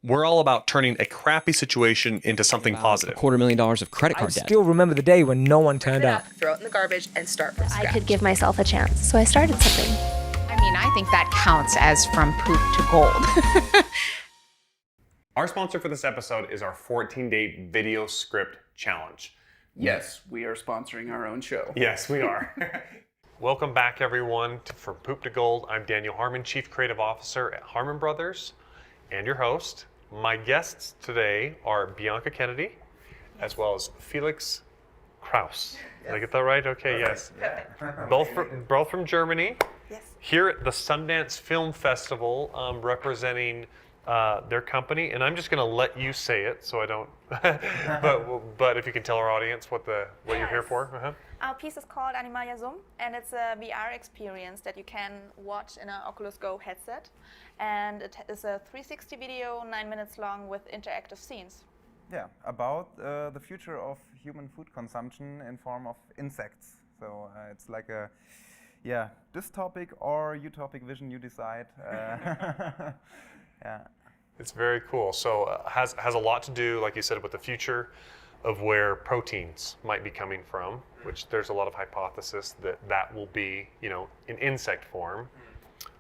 We're all about turning a crappy situation into something positive. $250,000 of credit card debt. I still remember the day when no one turned up. Throw it in the garbage and start from scratch. I could give myself a chance, so I started something. I mean, I think that counts as from poop to gold. Our sponsor for this episode is our 14-day video script challenge. Yes, we are sponsoring our own show. Yes, we are. Welcome back, everyone, to From Poop to Gold. I'm Daniel Harmon, Chief Creative Officer at Harmon Brothers, and your host. My guests today are Bianca Kennedy, as well as Felix Kraus. Did I get that right? Okay, yes. Yeah. Both from Germany. Yes. Here at the Sundance Film Festival, representing their company, and I'm just going to let you say it, so I don't. but if you can tell our audience what you're here for. Our piece is called ANIMALIA SUM, and it's a VR experience that you can watch in an Oculus Go headset. And it is a 360 video, 9 minutes long, with interactive scenes. Yeah, about the future of human food consumption in form of insects. So it's like a, dystopic or utopic vision, you decide. Yeah. It's very cool. So has a lot to do, like you said, with the future of where proteins might be coming from, which there's a lot of hypothesis that will be, in insect form.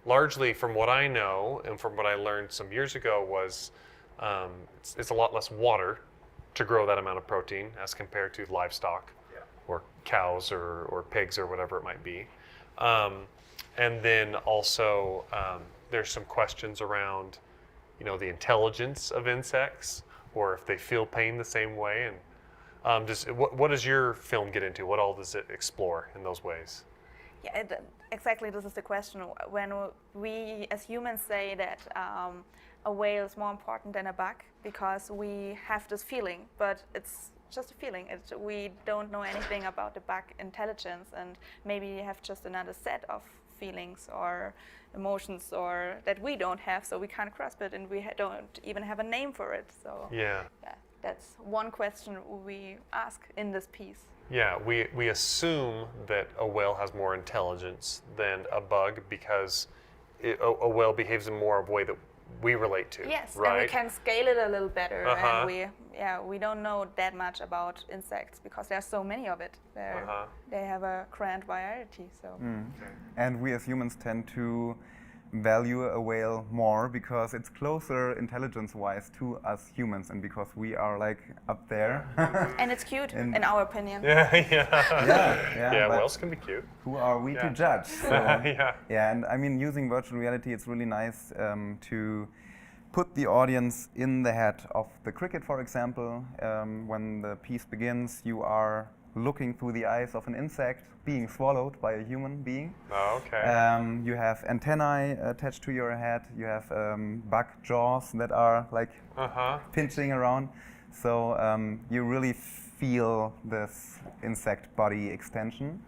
Largely from what I know and from what I learned some years ago was it's a lot less water to grow that amount of protein as compared to livestock or cows or pigs or whatever it might be. And then also there's some questions around the intelligence of insects, or if they feel pain the same way. And what does your film get into? What all does it explore in those ways? Yeah, exactly. This is the question. When we as humans say that a whale is more important than a bug because we have this feeling, but it's just a feeling. We don't know anything about the bug intelligence, and maybe you have just another set of feelings or emotions or that we don't have, so we can't grasp it, and we don't even have a name for it. So yeah, that's one question we ask in this piece. Yeah, we assume that a whale has more intelligence than a bug because a whale behaves in more of a way that we relate to. Yes, right? And we can scale it a little better. And we don't know that much about insects because there are so many of it. They have a grand variety. So. And we as humans tend to value a whale more because it's closer intelligence-wise to us humans, and because we are like up there. And it's cute, in our opinion. Yeah, whales can be cute. Who are we to judge? So, and I mean, using virtual reality, it's really nice to put the audience in the head of the cricket, for example. When the piece begins, you are looking through the eyes of an insect being swallowed by a human being. Oh, okay. You have antennae attached to your head. You have bug jaws that are like pinching around. So you really feel this insect body extension.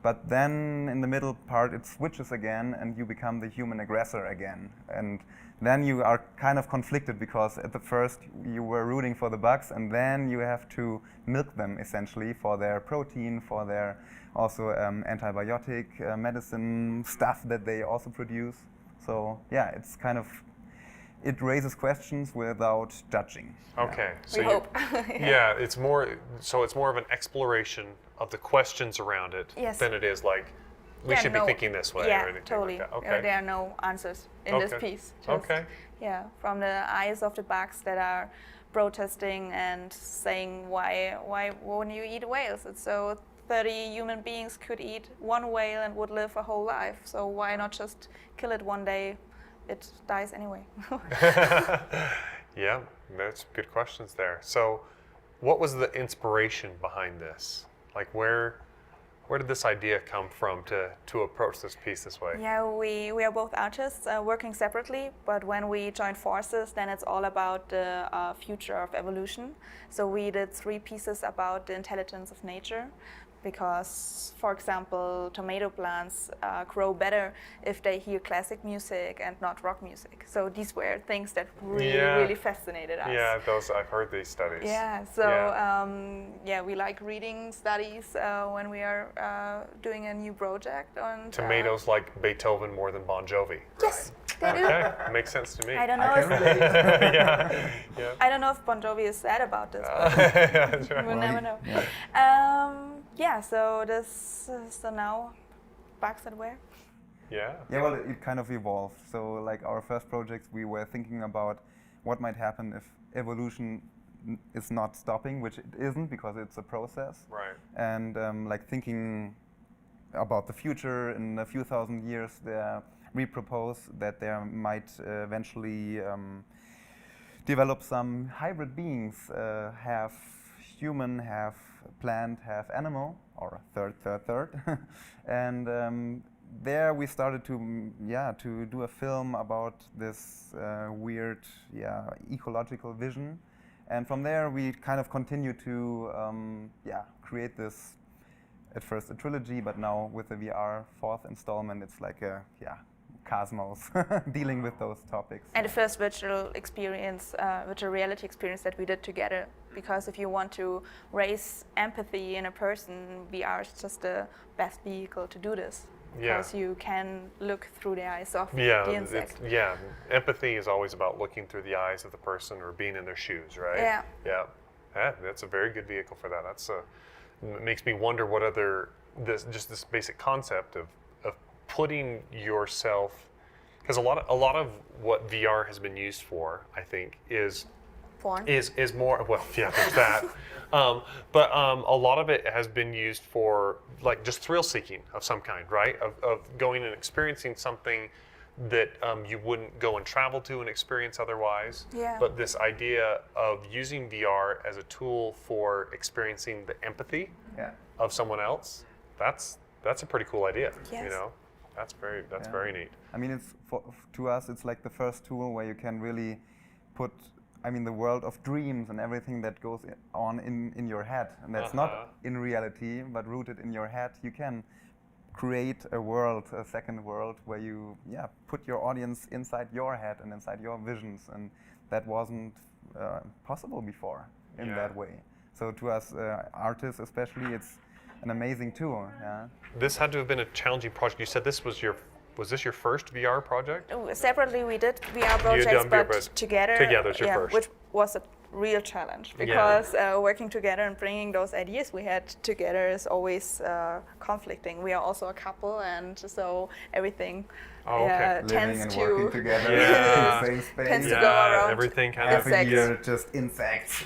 But then in the middle part it switches again and you become the human aggressor again. And then you are kind of conflicted because at the first you were rooting for the bugs, and then you have to milk them essentially for their protein, for their also antibiotic medicine stuff that they also produce. So yeah, it's kind of, it raises questions without judging. Okay. So we hope. It's more of an exploration of the questions around it than it is like we should be thinking this way or anything totally. like that. Okay. There are no answers in this piece. From the eyes of the bugs that are protesting and saying why won't you eat whales? It's so 30 human beings could eat one whale and would live a whole life. So why not just kill it one day? It dies anyway. Yeah, that's good questions there. So what was the inspiration behind this? Like where did this idea come from to approach this piece this way? Yeah, we are both artists working separately, but when we join forces, then it's all about the future of evolution. So we did 3 pieces about the intelligence of nature, because, for example, tomato plants grow better if they hear classic music and not rock music. So these were things that really fascinated us. Yeah, I've heard these studies. Yeah, so we like reading studies when we are doing a new project. On tomatoes like Beethoven more than Bon Jovi. Yes. Right? They do. Okay, makes sense to me. I don't know. Yeah, yeah. I don't know if Bon Jovi is sad about this. That's right. We'll never know. Yeah. So this. So now, bugs and where? Yeah. Yeah, well, it kind of evolved. So, like our first projects, we were thinking about what might happen if evolution is not stopping, which it isn't because it's a process. Right. And like thinking about the future in a few thousand years, we propose that there might eventually develop some hybrid beings, have human, have plant, have animal, or third. And there we started to do a film about this weird ecological vision, and from there we kind of continue to create this, at first a trilogy, but now with the VR fourth installment it's like a cosmos dealing with those topics. And the first virtual reality experience that we did together. Because if you want to raise empathy in a person, VR is just the best vehicle to do this. Yeah. Because you can look through the eyes of the Yeah, insect. empathy is always about looking through the eyes of the person or being in their shoes, right? Yeah. Yeah, that's a very good vehicle for that. It makes me wonder what other, this basic concept of putting yourself, because a lot of what VR has been used for, I think, is Porn. is more, well, yeah, there's that. But a lot of it has been used for like just thrill seeking of some kind, right? Of going and experiencing something that you wouldn't go and travel to and experience otherwise. Yeah. But this idea of using VR as a tool for experiencing the empathy of someone else, that's a pretty cool idea. Yes. You know, that's very neat. I mean, to us it's like the first tool where you can really put, the world of dreams and everything that goes on in your head, and that's not in reality but rooted in your head. You can create a second world where you put your audience inside your head and inside your visions, and that wasn't possible before in that way. So to us artists especially, it's an amazing tool. Yeah. This had to have been a challenging project. You said this was this your first VR project? Separately, we did VR You had projects, done VR, but together it's your first. which was a real challenge because working together and bringing those ideas we had together is always conflicting. We are also a couple, and so everything Living tends and to working together in the same space. tends to go around everything kind of. Every year, just insects.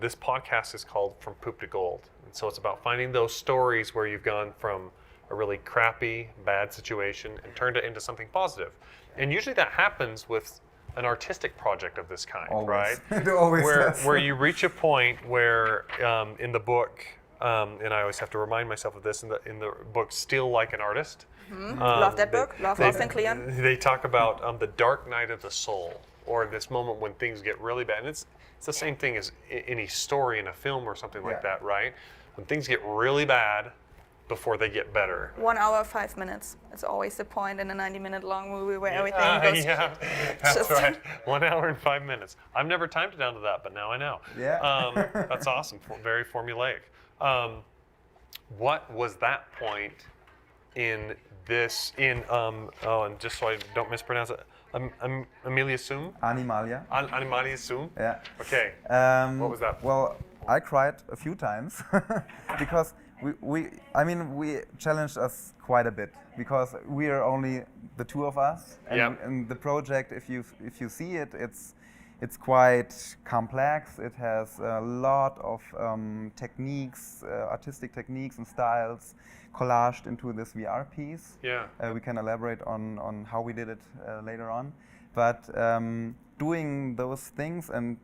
This podcast is called From Poop to Gold, and so it's about finding those stories where you've gone from a really crappy, bad situation and turned it into something positive. And usually that happens with an artistic project of this kind, Always. right? It always does. Where you reach a point where in the book, and I always have to remind myself of this, in the book Steal Like an Artist. love that book, Love Lost and Cleon. They talk about the dark night of the soul, or this moment when things get really bad. And it's the same thing as any story in a film or something like that, right? When things get really bad before they get better. 1 hour, 5 minutes. It's always the point in a 90-minute long movie where everything goes. Yeah, that's right. 1 hour and 5 minutes. I've never timed it down to that, but now I know. Yeah. That's awesome. Very formulaic. What was that point in this? And just so I don't mispronounce it, Amelia Sum? Animalia. Animalia Sum? Yeah. Okay. What was that? Well, I cried a few times because we challenged us quite a bit because we are only the two of us, and the project, if you see it, it's quite complex. It has a lot of techniques, artistic techniques and styles collaged into this VR piece. Yeah. We can elaborate on how we did it later on, but doing those things, and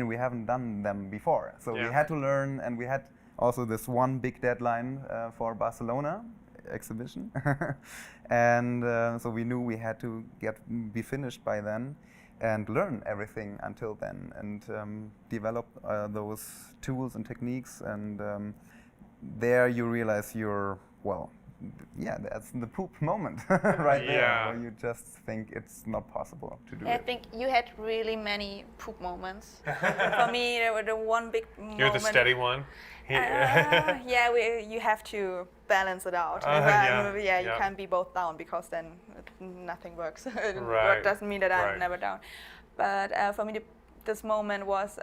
we haven't done them before, so we had to learn, and we had also this one big deadline for Barcelona exhibition, and so we knew we had to be finished by then and learn everything until then, and develop those tools and techniques, and there you realize you're yeah, that's the poop moment right there, Yeah. where you just think it's not possible to do I it. think you had really many poop moments. For me, there were the one big moment. You're the steady one. Yeah, you have to balance it out. Yeah, You yeah. can't be both down because then nothing works. Right, Work doesn't mean that I'm right. never down. But for me, this moment was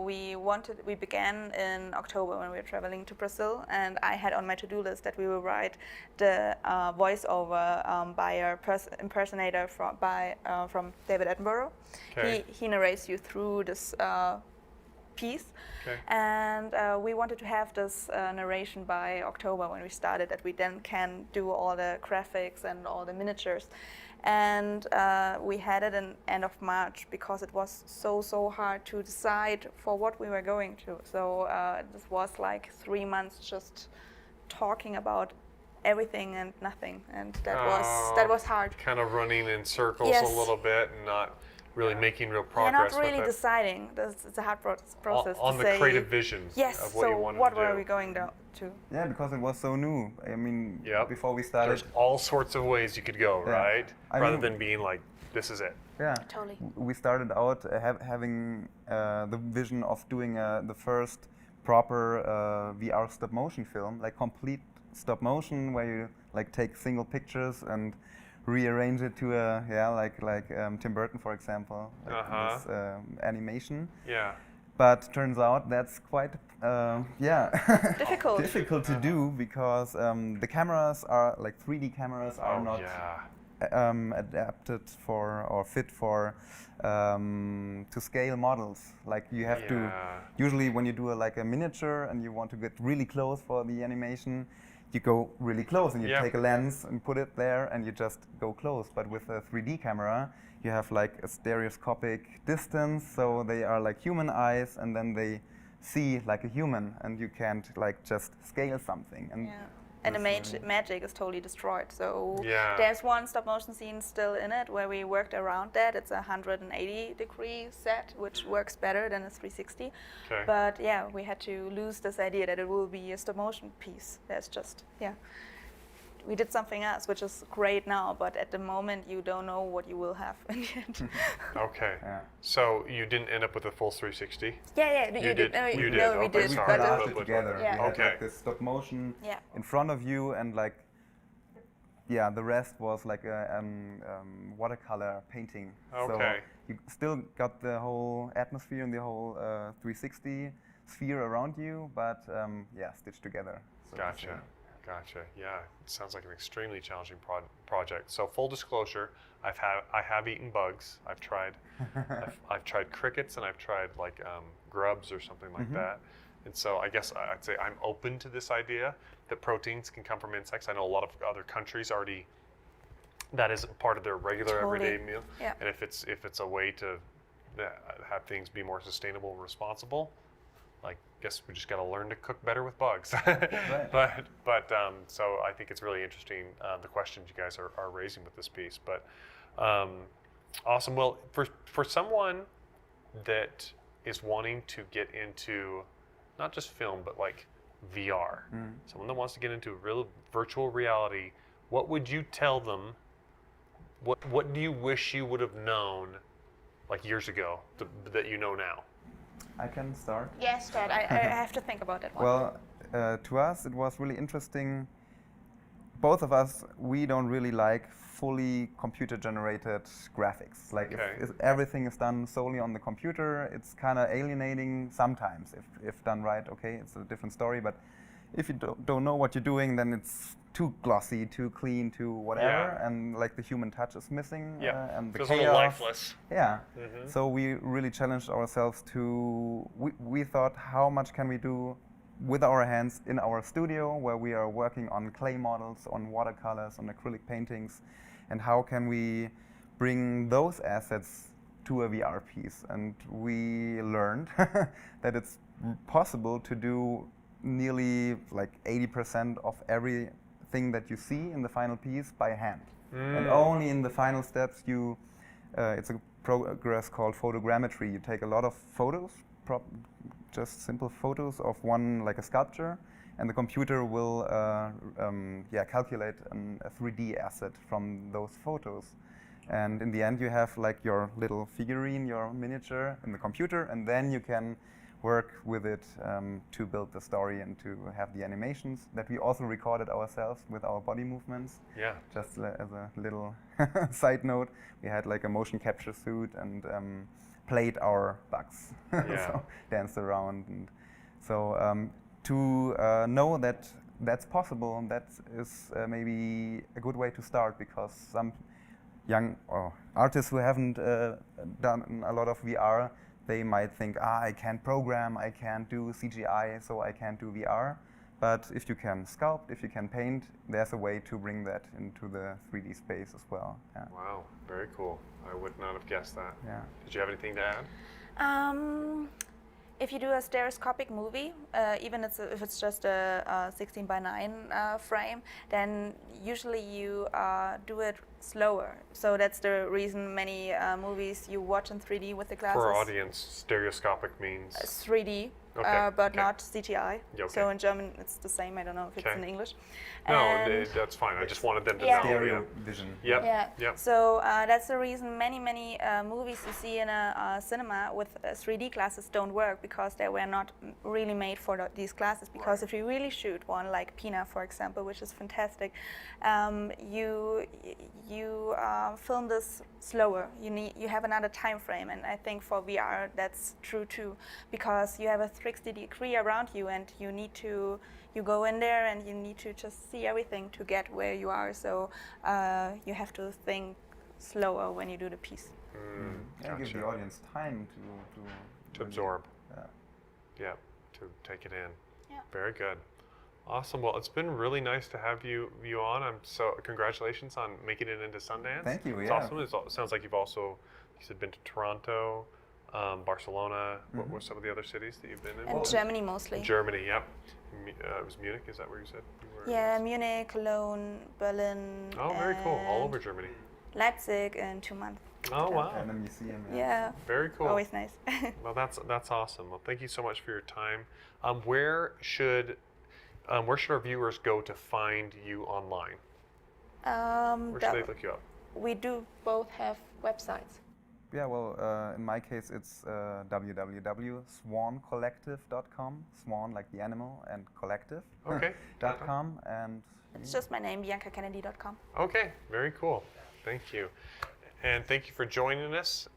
we began in October when we were traveling to Brazil, and I had on my to-do list that we will write the voiceover by a impersonator from David Attenborough. Okay. He narrates you through this piece. Okay. And we wanted to have this narration by October when we started, that we then can do all the graphics and all the miniatures. And we had it in end of March because it was so hard to decide for what we were going to. So this was like 3 months just talking about everything and nothing, and that was hard. Kind of running in circles Yes. a little bit and not really making real You're progress not really with it. deciding. It's a hard process On to the say. creative visions Yes. of what So you wanted what to do. were we going to? Yeah, because it was so new. I mean, Yep. before we started, There's all sorts of ways you could go, Yeah. right? I Rather mean- than being like, this is it. yeah, Totally. we started out having the vision of doing the first proper VR stop motion film, like complete stop motion, where you like take single pictures and rearrange it to like Tim Burton, for example, like this animation. Yeah. But turns out that's quite Difficult. difficult to do because the cameras are like 3D cameras are Oh, not yeah. adapted for or fit for to scale models. Like you have to Yeah. usually when you do like a miniature and you want to get really close for the animation, you go really close and you Yep. take a lens and put it there and you just go close. But with a 3D camera, you have like a stereoscopic distance, so they are like human eyes, and then they see like a human, and you can't like just scale something. And Yeah. And the that's really- magic is totally destroyed. So Yeah. there's one stop motion scene still in it where we worked around that. It's a 180-degree set, which works better than a 360. Okay. But yeah, we had to lose this idea that it will be a stop motion piece. There's just, we did something else, which is great now, but at the moment you don't know what you will have in the end. Okay. Yeah. So you didn't end up with a full 360? Yeah, you did. No, You did, no, we okay, did. We sorry. But collaged But- it together. Yeah. We had Okay. like this stop motion Yeah. in front of you, and like, yeah, the rest was like a watercolor painting. Okay. So you still got the whole atmosphere and the whole 360 sphere around you, but stitched together. so to say. Gotcha. Yeah, it sounds like an extremely challenging project. So full disclosure, I have eaten bugs. I've tried I've tried crickets, and I've tried like grubs or something like that. And so I guess I'd say I'm open to this idea that proteins can come from insects. I know a lot of other countries already, that is part of their regular Totally. everyday meal. Yeah. And if it's a way to have things be more sustainable and responsible, like, guess we just got to learn to cook better with bugs. Right. But so I think it's really interesting, the questions you guys are raising with this piece. But awesome. Well, for someone that is wanting to get into not just film, but like VR, someone that wants to get into real virtual reality, what would you tell them? What do you wish you would have known like years ago that you know now? I can start. Yes, Dad, I have to think about that one. Well, to us, it was really interesting. Both of us, we don't really like fully computer-generated graphics. Like, Okay. if everything is done solely on the computer, it's kind of alienating sometimes. If done right, okay, it's a different story. But if you don't know what you're doing, then it's too glossy, too clean, too whatever, Yeah. and like the human touch is missing. Yeah, and the feels chaos. a little lifeless. Yeah. So we really challenged ourselves to. We thought, how much can we do with our hands in our studio, where we are working on clay models, on watercolors, on acrylic paintings, and how can we bring those assets to a VR piece? And we learned that it's possible to do nearly like 80% of everything that you see in the final piece by hand. And only in the final steps it's a progress called photogrammetry. You take a lot of photos, just simple photos of one, like a sculpture, and the computer will calculate a 3D asset from those photos. And in the end, you have like your little figurine, your miniature in the computer, and then you can work with it to build the story and to have the animations that we also recorded ourselves with our body movements. Yeah. Just as a little side note, we had like a motion capture suit and played our bugs. Yeah. So danced around. And so to know that that's possible, and that is maybe a good way to start, because some young artists who haven't done a lot of VR, they might think, I can't program, I can't do CGI, so I can't do VR. But if you can sculpt, if you can paint, there's a way to bring that into the 3D space as well. Yeah. Wow, very cool. I would not have guessed that. Yeah. Did you have anything to add? If you do a stereoscopic movie, even if it's just a 16:9 frame, then usually you do it slower. So that's the reason many movies you watch in 3D with the glasses. For our audience, stereoscopic means? 3D, Okay, but okay. not CGI. Yeah, okay. So in German it's the same. I don't know if it's in English. No, And that's fine. I just wanted them to Yeah. know. Stereo vision. Yep. Yeah. Yep. So that's the reason many movies you see in a cinema with 3D glasses don't work, because they were not really made for these glasses. Because if you really shoot one like Pina, for example, which is fantastic, you film this slower. You have another time frame, and I think for VR that's true too, because you have a 360-degree around you, and you go in there and you need to just see everything to get where you are. So you have to think slower when you do the piece. And give the audience time To absorb. Yeah. Yeah, to take it in. Yeah. Very good. Awesome. Well, it's been really nice to have you on. Congratulations on making it into Sundance. Thank you. It's Yeah. awesome. It sounds like you've also, you said, been to Toronto, Barcelona. What were some of the other cities that you've been in? And Germany mostly. Germany, yep. It was Munich, is that where you said you were? Yeah, Munich, Cologne, Berlin. Oh, very cool. All and over Germany. Leipzig in 2 months. Oh, wow. And a museum. Yeah. Very cool. Always nice. Well, that's awesome. Well, thank you so much for your time. Where should our viewers go to find you online? Where should they look you up? We do both have websites. Yeah, well, in my case, it's www.swancollective.com. Swan like the animal, and collective. Okay. .com, and It's just my name, biancakennedy.com. Okay, very cool. Thank you. And thank you for joining us.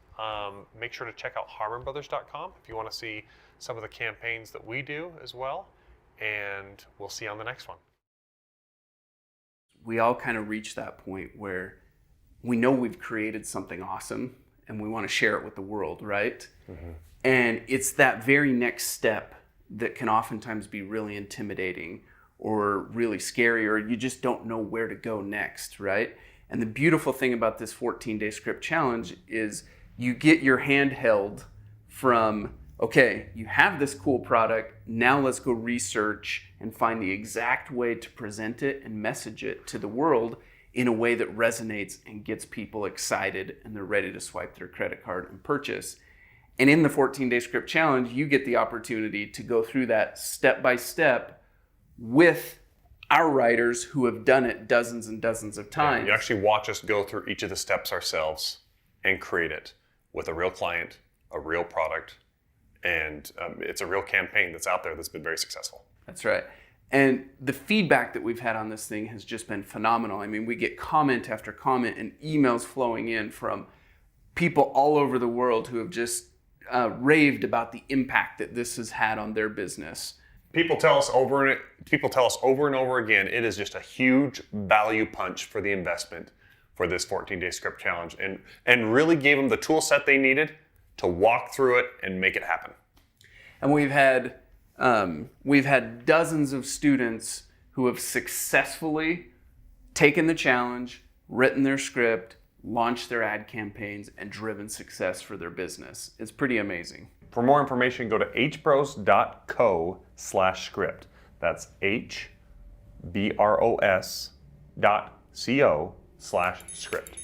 Make sure to check out harmonbrothers.com if you want to see some of the campaigns that we do as well. And we'll see you on the next one. We all kind of reach that point where we know we've created something awesome and we want to share it with the world, right? Mm-hmm. And it's that very next step that can oftentimes be really intimidating or really scary, or you just don't know where to go next, right? And the beautiful thing about this 14-day script challenge is you get your hand held from, okay, you have this cool product, now let's go research and find the exact way to present it and message it to the world in a way that resonates and gets people excited and they're ready to swipe their credit card and purchase. And in the 14-day script challenge, you get the opportunity to go through that step by step with our writers who have done it dozens and dozens of times. Yeah, you actually watch us go through each of the steps ourselves and create it with a real client, a real product, and it's a real campaign that's out there that's been very successful. That's right. And the feedback that we've had on this thing has just been phenomenal. I mean, we get comment after comment and emails flowing in from people all over the world who have just raved about the impact that this has had on their business. People tell us over and over again, it is just a huge value punch for the investment for this 14-day script challenge, and really gave them the tool set they needed to walk through it and make it happen. And we've had dozens of students who have successfully taken the challenge, written their script, launched their ad campaigns, and driven success for their business. It's pretty amazing. For more information, go to hbros.co/script. That's hbros.co/script.